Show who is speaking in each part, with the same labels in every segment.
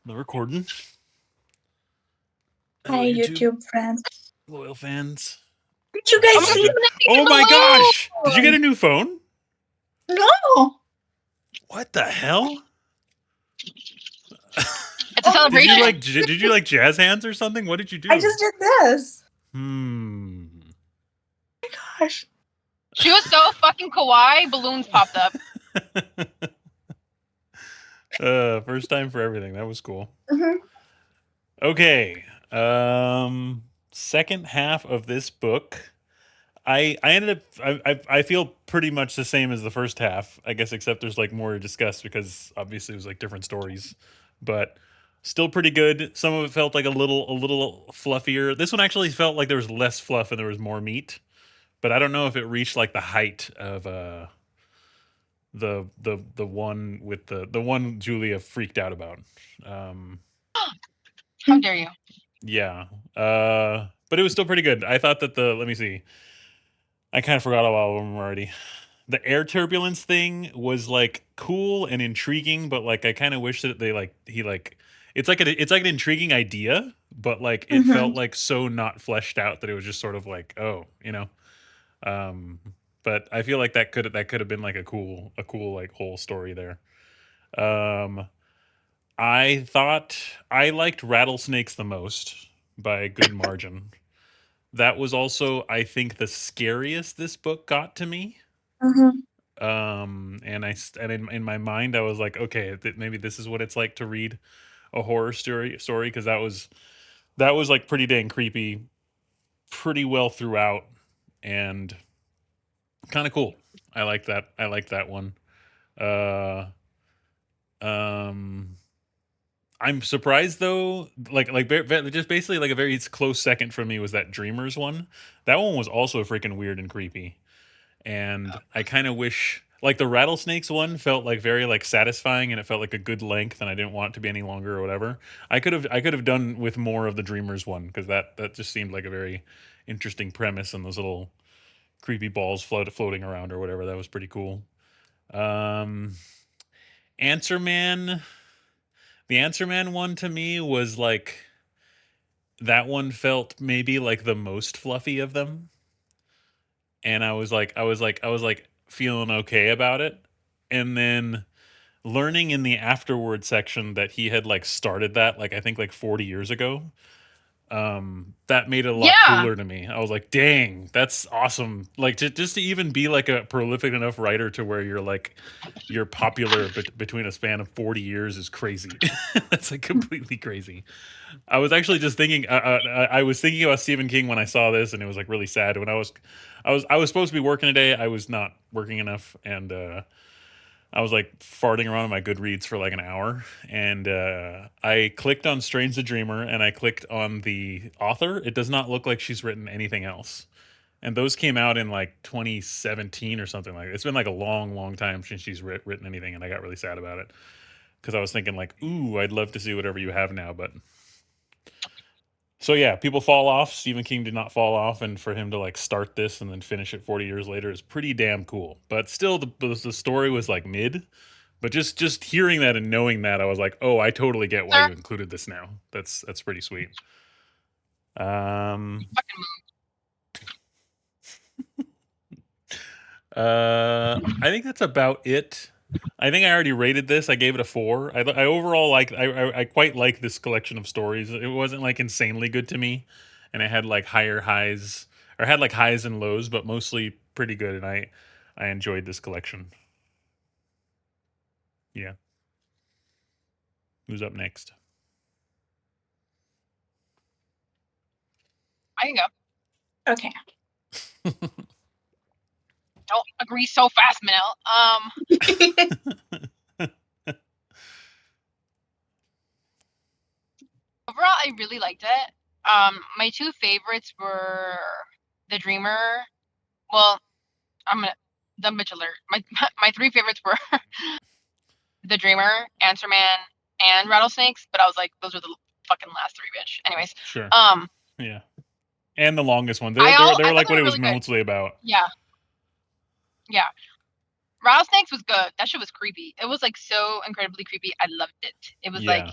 Speaker 1: The recording. Hello,
Speaker 2: Hi,
Speaker 1: YouTube
Speaker 2: YouTube friends.
Speaker 1: loyal fans.
Speaker 2: Did you
Speaker 1: Or
Speaker 2: guys
Speaker 1: should I
Speaker 2: see
Speaker 1: do-
Speaker 2: when I
Speaker 1: Oh my gosh! Did you get a new phone?
Speaker 2: No.
Speaker 1: What the hell?
Speaker 3: It's a celebration.
Speaker 1: Did you like jazz hands or something? What did you do?
Speaker 2: I just did this.
Speaker 1: Hmm.
Speaker 2: Oh my gosh.
Speaker 3: She was so fucking kawaii, balloons popped up.
Speaker 1: First time for everything. That was cool.
Speaker 2: Mhm.
Speaker 1: Okay. Second half of this book. I ended up I feel pretty much the same as the first half, I guess, except there's like more to discuss because obviously it was like different stories. But still pretty good. Some of it felt like a little fluffier. This one actually felt like there was less fluff and there was more meat. But I don't know if it reached like the height of the one with the one Julia freaked out about.
Speaker 3: How dare you?
Speaker 1: Yeah. But it was still pretty good. I thought that let me see. I kind of forgot a lot of them already. The air turbulence thing was like cool and intriguing, but like I kind of wish that it's like an intriguing idea, but like it felt like so not fleshed out that it was just sort of like, oh, you know. But I feel like that could have been like a cool like whole story there. Um I thought I liked Rattlesnakes the most by a good margin. That was also, I think, the scariest this book got to me.
Speaker 2: Mhm.
Speaker 1: And in my mind, I was like, okay, maybe this is what it's like to read a horror story because that was like pretty dang creepy, pretty well throughout, and kind of cool. I like that. I like that one. Uh, um, I'm surprised though. Just basically like a very close second for me was that Dreamers one. That one was also freaking weird and creepy. And I kind of wish like the Rattlesnakes one felt like very like satisfying and it felt like a good length and I didn't want it to be any longer or whatever. I could have done with more of the Dreamers one because that just seemed like a very interesting premise and those little creepy balls floating around or whatever. That was pretty cool. Um Answer Man, the Answer Man one to me was like that one felt maybe like the most fluffy of them. And I was like feeling okay about it. And then learning in the afterward section that he had like started that like I think like 40 years ago, that made it a lot
Speaker 3: Yeah.
Speaker 1: cooler to me. I was like, dang, that's awesome. Like just to even be like a prolific enough writer to where you're popular between a span of 40 years is crazy. That's like completely crazy. I was actually just thinking. I was thinking about Stephen King when I saw this, and it was like really sad. When I was supposed to be working today. I was not working enough, and I was like farting around in my Goodreads for like an hour, and I clicked on Strange the Dreamer, and I clicked on the author. It does not look like she's written anything else, and those came out in like 2017 or something like. It's been like a long time since she's written anything, and I got really sad about it because I was thinking like, ooh, I'd love to see whatever you have now, but so yeah, people fall off. Stephen King did not fall off, and for him to like start this and then finish it 40 years later is pretty damn cool. But still, the story was like mid. But just hearing that and knowing that, I was like, oh, I totally get why you included this now. That's pretty sweet. I think that's about it. I think I already rated this. I gave it a 4. I overall like I quite like this collection of stories. It wasn't like insanely good to me, and it had like higher highs or had like highs and lows, but mostly pretty good. And I enjoyed this collection. Yeah. Who's up next?
Speaker 3: I can go.
Speaker 2: Okay.
Speaker 3: Don't agree so fast, Manel. Overall, I really liked it. My two favorites were The Dreamer. Well, I'm gonna dumb bitch alert. My three favorites were The Dreamer, Answer Man, and Rattlesnakes. But I was like, those are the fucking last three, bitch. Anyways,
Speaker 1: Sure. Yeah. And the longest one. They
Speaker 3: I
Speaker 1: were
Speaker 3: thought
Speaker 1: like
Speaker 3: they
Speaker 1: what
Speaker 3: were
Speaker 1: it was
Speaker 3: really good.
Speaker 1: mostly about.
Speaker 3: Yeah. Rattlesnakes was good. That shit was creepy. It was like so incredibly creepy. I loved it. It was like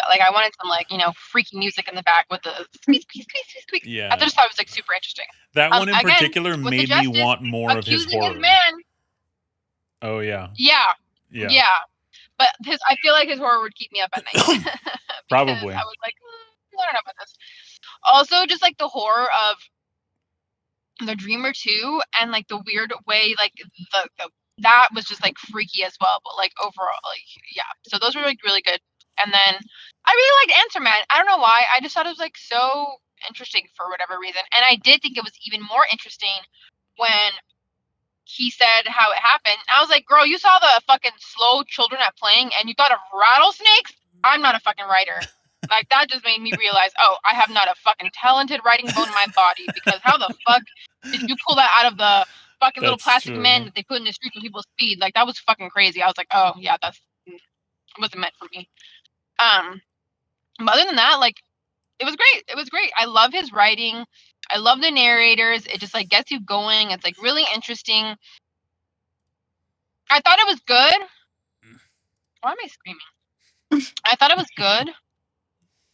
Speaker 3: Like I wanted some like, you know, freaky music in the back with the squeak, squeak, squeak, squeak, squeak. I
Speaker 1: Yeah.
Speaker 3: just thought it was like super interesting.
Speaker 1: That one in
Speaker 3: Again,
Speaker 1: particular
Speaker 3: with the
Speaker 1: made me
Speaker 3: justice
Speaker 1: want more of his
Speaker 3: accusing
Speaker 1: horror.
Speaker 3: his man.
Speaker 1: Oh yeah.
Speaker 3: Yeah.
Speaker 1: Yeah.
Speaker 3: Yeah. But I feel like his horror would keep me up at night. Because
Speaker 1: Probably.
Speaker 3: I was like, I don't know about this. Also, just like the horror of the Dreamer 2 and like the weird way, like the that was just like freaky as well. But like overall, like yeah. So those were like really good. And then I really liked Answer Man. I don't know why. I just thought it was like so interesting for whatever reason. And I did think it was even more interesting when he said how it happened. I was like, girl, you saw the fucking slow children at playing and you thought of rattlesnakes? I'm not a fucking writer. Like that just made me realize, oh, I have not a fucking talented writing bone in my body because how the fuck did you pull that out of the fucking little
Speaker 1: That's
Speaker 3: plastic
Speaker 1: true.
Speaker 3: man that they put in the street when people speed? Like that was fucking crazy. I was like, oh yeah, that's wasn't meant for me. But other than that, like it was great. It was great. I love his writing. I love the narrators. It just like gets you going. It's like really interesting. I thought it was good. Why am I screaming? I thought it was good,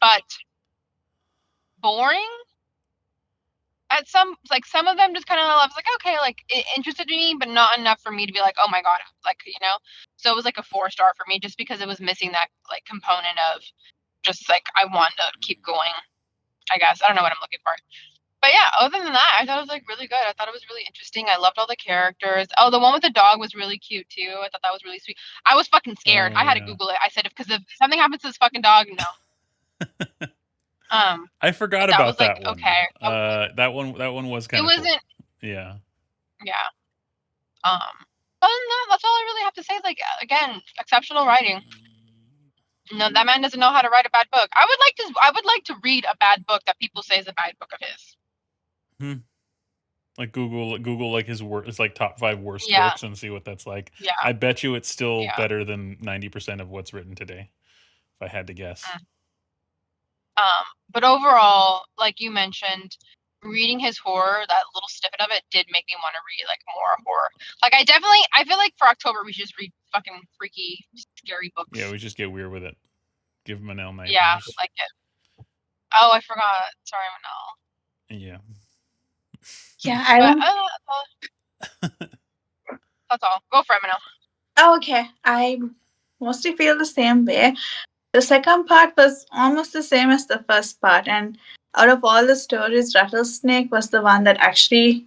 Speaker 3: but boring. At some of them just kind of I was like, okay, like it interested me, but not enough for me to be like, oh my god, like you know. So it was like a 4-star for me, just because it was missing that like component of just like I want to keep going. I guess I don't know what I'm looking for. But yeah, other than that, I thought it was like really good. I thought it was really interesting. I loved all the characters. Oh, the one with the dog was really cute too. I thought that was really sweet. I was fucking scared.
Speaker 1: Oh,
Speaker 3: I had to
Speaker 1: yeah.
Speaker 3: Google it. I said, because if something happens to this fucking dog, no.
Speaker 1: I forgot
Speaker 3: that
Speaker 1: about
Speaker 3: was like
Speaker 1: that one.
Speaker 3: okay.
Speaker 1: That one was
Speaker 3: It
Speaker 1: kind of cool.
Speaker 3: wasn't.
Speaker 1: Yeah.
Speaker 3: Yeah. Other than that, that's all I really have to say. Like again, exceptional writing. No, that man doesn't know how to write a bad book. I would like to read a bad book that people say is a bad book of his.
Speaker 1: Like Google like his like top 5 worst
Speaker 3: Yeah.
Speaker 1: books and see what that's like.
Speaker 3: Yeah.
Speaker 1: I bet you it's still
Speaker 3: Yeah.
Speaker 1: better than 90% of what's written today, if I had to guess.
Speaker 3: But overall, like you mentioned, reading his horror, that little snippet of it did make me want to read like more horror. Like I feel like for October we should just read fucking freaky, scary books.
Speaker 1: Yeah, we just get weird with it. Give Manel nightmares.
Speaker 3: Yeah, like it. Oh, I forgot. Sorry, Manel.
Speaker 1: Yeah.
Speaker 2: Yeah, I don't.
Speaker 3: That's all. Go for it, Manel.
Speaker 2: Oh, okay. I mostly feel the same way. The second part was almost the same as the first part, and out of all the stories, Rattlesnake was the one that actually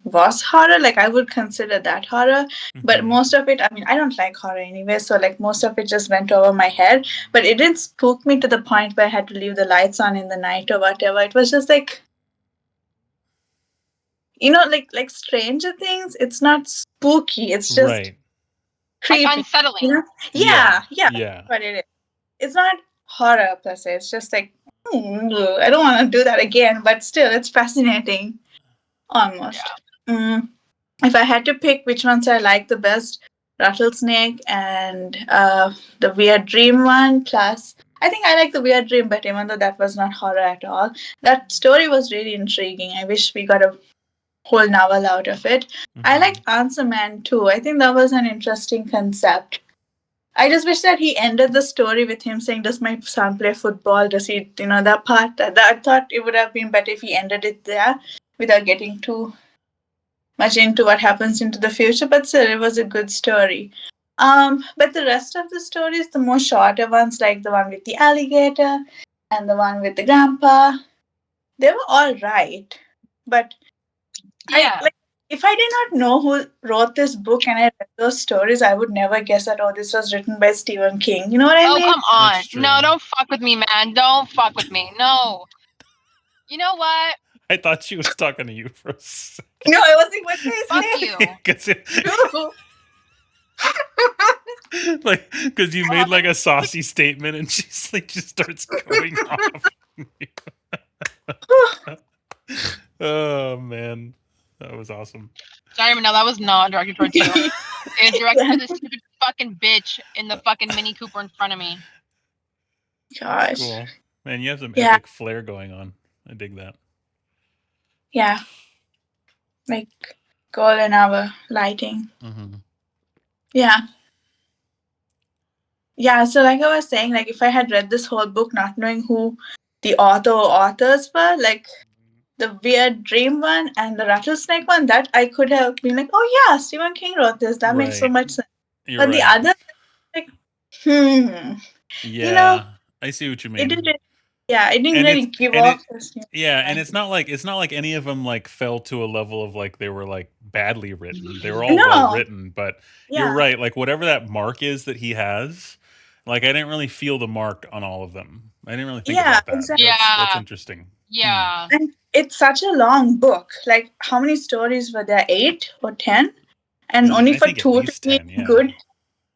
Speaker 2: was horror. Like I would consider that horror, but most of it, I mean, I don't like horror anyway, so like most of it just went over my head. But it didn't spook me to the point where I had to leave the lights on in the night or whatever. It was just like, you know, like Stranger Things. It's not spooky. It's just
Speaker 1: right.
Speaker 2: creepy.
Speaker 3: Like unsettling.
Speaker 2: You know? Yeah. But it is. It's not horror per se. It's just like, I don't want to do that again. But still, it's fascinating. Almost.
Speaker 3: Yeah.
Speaker 2: If I had to pick which ones I like the best, Rattlesnake and the Weird Dream one, plus I think I like the Weird Dream better, even though that was not horror at all. That story was really intriguing. I wish we got a whole novel out of it. I liked Answer Man too. I think that was an interesting concept. I just wish that he ended the story with him saying, does my son play football? Does he, that part? I thought it would have been better if he ended it there without getting too much into what happens into the future. But still, it was a good story. But the rest of the stories, the more shorter ones, like the one with the alligator and the one with the grandpa, they were all right. But
Speaker 3: yeah.
Speaker 2: If I did not know who wrote this book and I read those stories, I would never guess that, this was written by Stephen King. You know what I mean?
Speaker 3: Oh, come on. No, don't fuck with me, man. Don't fuck with me. No. You know what?
Speaker 1: I thought she was talking to you for a second.
Speaker 2: No, I wasn't. What did
Speaker 1: I say? Because you made like a saucy statement and she's like, just starts going off. Oh, man. That was awesome.
Speaker 3: Sorry, Manel, that was not directed towards you. It was directed to this stupid fucking bitch in the fucking Mini Cooper in front of me.
Speaker 2: Gosh.
Speaker 1: Cool. Man, you have some epic flair going on. I dig that.
Speaker 2: Yeah. Like golden hour lighting.
Speaker 1: Mm-hmm.
Speaker 2: Yeah. Yeah, so like I was saying, like if I had read this whole book not knowing who the author or authors were, like the Weird Dream one and the Rattlesnake one, that I could have been like, oh yeah, Stephen King wrote this. That makes so
Speaker 1: Right.
Speaker 2: much sense.
Speaker 1: You're
Speaker 2: But the
Speaker 1: right.
Speaker 2: other, like, you know,
Speaker 1: Yeah, I see what you
Speaker 2: it
Speaker 1: mean.
Speaker 2: didn't. Yeah, it didn't
Speaker 1: And
Speaker 2: really
Speaker 1: it's
Speaker 2: give
Speaker 1: and
Speaker 2: off
Speaker 1: it
Speaker 2: this.
Speaker 1: yeah, and it's not like any of them like fell to a level of like they were like badly written. They were all well
Speaker 2: No,
Speaker 1: written, but you're
Speaker 2: yeah,
Speaker 1: right. Like whatever that mark is that he has, like I didn't really feel the mark on all of them. I didn't really think
Speaker 2: yeah,
Speaker 1: about that.
Speaker 2: exactly.
Speaker 1: That's
Speaker 3: Yeah,
Speaker 1: interesting. Hmm.
Speaker 3: yeah.
Speaker 2: And it's such a long book. Like, how many stories were there? 8 or 10? And only
Speaker 1: I
Speaker 2: for
Speaker 1: think at
Speaker 2: 2 to
Speaker 1: least
Speaker 2: be
Speaker 1: 10, yeah.
Speaker 2: good.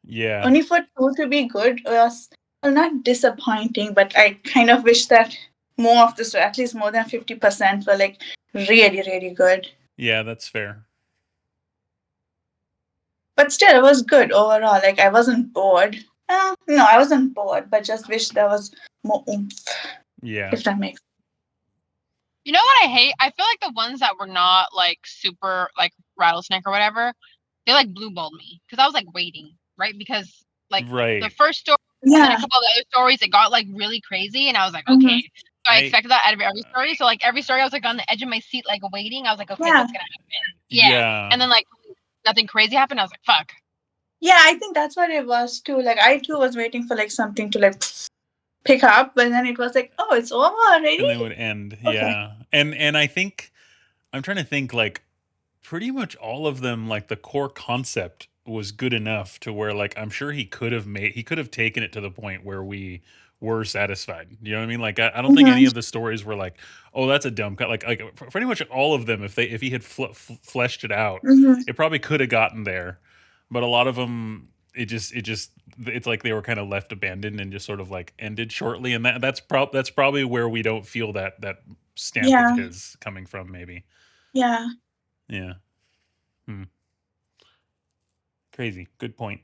Speaker 1: Yeah.
Speaker 2: Only for 2 to be good was, well, not disappointing, but I kind of wish that more of the story, at least more than 50%, were like really, really good.
Speaker 1: Yeah, that's fair.
Speaker 2: But still, it was good overall. Like, I wasn't bored. No, I wasn't bored, but just wish there was more oomph,
Speaker 1: Yeah.
Speaker 2: if that makes
Speaker 3: You know what I hate? I feel like the ones that were not like super like Rattlesnake or whatever, they like blue balled me because I was like waiting, right? Because like the
Speaker 1: Right.
Speaker 3: first story and then a
Speaker 2: Yeah.
Speaker 3: couple of the other stories, it got like really crazy, and I was like,
Speaker 2: Mhm.
Speaker 3: okay. So I
Speaker 1: I
Speaker 3: expected that out of every story. So like every story, I was like on the edge of my seat, like waiting. I was like, okay,
Speaker 2: Yeah.
Speaker 3: what's gonna happen? Yeah.
Speaker 1: yeah.
Speaker 3: And then like nothing crazy happened. I was like, fuck.
Speaker 2: Yeah, I think that's what it was too. Like, I too was waiting for like something to like pick up, but then it was like, oh, it's over already?
Speaker 1: And then would end.
Speaker 2: Okay.
Speaker 1: Yeah. And I think I'm trying to think like pretty much all of them like the core concept was good enough to where like I'm sure he could have taken it to the point where we were satisfied. You know what I mean? Like I don't think any
Speaker 2: Mhm.
Speaker 1: of the stories were like, oh, that's a dumb cut. Like pretty much all of them, if he had fleshed it out,
Speaker 2: Mhm.
Speaker 1: it probably could have gotten there. But a lot of them, it's like they were kind of left abandoned and just sort of like ended shortly. And that's probably where we don't feel that stamp of
Speaker 2: Yeah.
Speaker 1: his coming from. Maybe.
Speaker 2: Yeah.
Speaker 1: Yeah. Hmm. Crazy. Good point.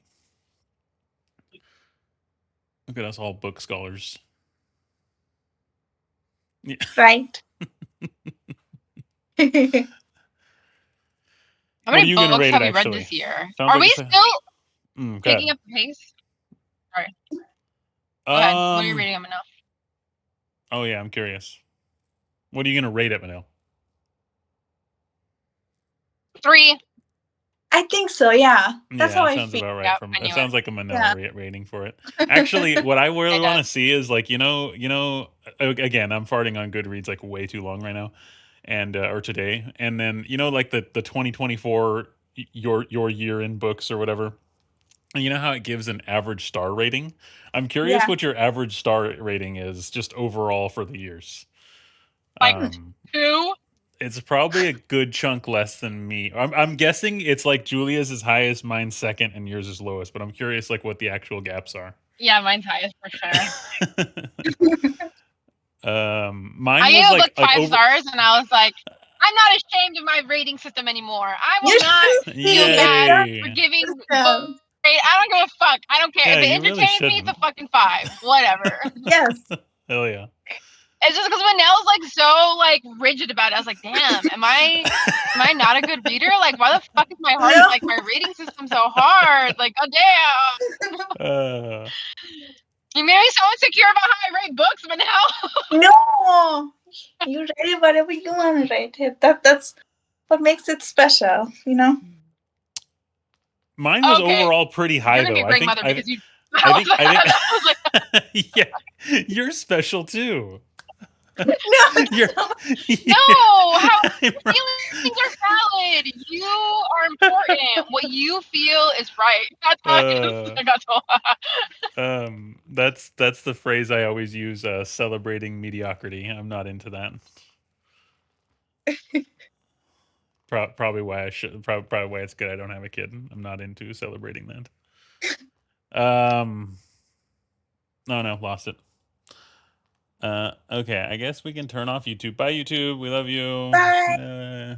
Speaker 1: Look at us all book scholars. Yeah.
Speaker 2: Right.
Speaker 3: How
Speaker 1: What are
Speaker 3: many
Speaker 1: you gonna
Speaker 3: books
Speaker 1: rate
Speaker 3: have
Speaker 1: it
Speaker 3: we read
Speaker 1: actually?
Speaker 3: this year?
Speaker 1: Sounds
Speaker 3: Are
Speaker 1: like
Speaker 3: we
Speaker 1: it's a
Speaker 3: still
Speaker 1: go
Speaker 3: picking
Speaker 1: ahead.
Speaker 3: up the pace? Sorry. Go ahead. What are you rating them enough?
Speaker 1: Oh yeah, I'm curious. What are you gonna rate it, Manil?
Speaker 3: 3.
Speaker 2: I think so, yeah. That's
Speaker 1: Yeah,
Speaker 2: how
Speaker 1: that
Speaker 2: I
Speaker 1: sounds
Speaker 2: feel.
Speaker 1: about right.
Speaker 3: Yep,
Speaker 1: From
Speaker 3: I
Speaker 1: that
Speaker 3: knew it.
Speaker 1: sounds like a Manila
Speaker 2: Yeah.
Speaker 1: rating for it. Actually, what I really
Speaker 3: It
Speaker 1: want to
Speaker 3: does.
Speaker 1: see is like again, I'm farting on Goodreads like way too long right now, and or today, and then like the 2024 your year in books or whatever. And you know how it gives an average star rating? I'm curious
Speaker 2: Yeah.
Speaker 1: what your average star rating is just overall for the years.
Speaker 3: Like
Speaker 1: Um,
Speaker 3: 2.
Speaker 1: it's probably a good chunk less than me. I'm guessing it's like Julia's is highest, mine's second, and yours is lowest. But I'm curious, like, what the actual gaps are.
Speaker 3: Yeah, mine's highest for sure.
Speaker 1: Mine
Speaker 3: I gave
Speaker 1: was
Speaker 3: a book
Speaker 1: like
Speaker 3: 5
Speaker 1: over.
Speaker 3: stars, and I was like, I'm not ashamed of my rating system anymore. I
Speaker 2: You
Speaker 3: will not
Speaker 2: should see
Speaker 3: feel bad
Speaker 1: Yay!
Speaker 3: for giving
Speaker 2: yourself.
Speaker 3: books. I don't give a fuck. I don't care.
Speaker 1: Yeah,
Speaker 3: If it
Speaker 1: you really
Speaker 3: entertains me, it's a
Speaker 1: shouldn't.
Speaker 3: fucking 5. Whatever.
Speaker 2: Yes.
Speaker 1: Hell yeah.
Speaker 3: It's just because Manel's like so like rigid about it. I was like, damn, am I not a good reader? Like, why the fuck is my
Speaker 2: No.
Speaker 3: my rating system so hard? Like, oh damn.
Speaker 1: Uh,
Speaker 3: You made me so insecure about how I rate books, Manel.
Speaker 2: No. You write it whatever you want to write it. That's what makes it special, you know?
Speaker 1: mine was
Speaker 3: Okay.
Speaker 1: overall pretty high
Speaker 3: You're gonna be
Speaker 1: though.
Speaker 3: a great mother
Speaker 1: I
Speaker 3: because you
Speaker 1: I think
Speaker 3: I was like,
Speaker 1: yeah, you're special too.
Speaker 2: No,
Speaker 1: You're,
Speaker 3: no, how
Speaker 1: I'm right.
Speaker 3: feelings are valid. You are important. What you feel is right. That's how that's all.
Speaker 1: That's the phrase I always use. Celebrating mediocrity. I'm not into that. Probably why I should. Probably why it's good I don't have a kid. I'm not into celebrating that. No, lost it. Okay, I guess we can turn off YouTube. Bye, YouTube. We love you.
Speaker 2: Bye.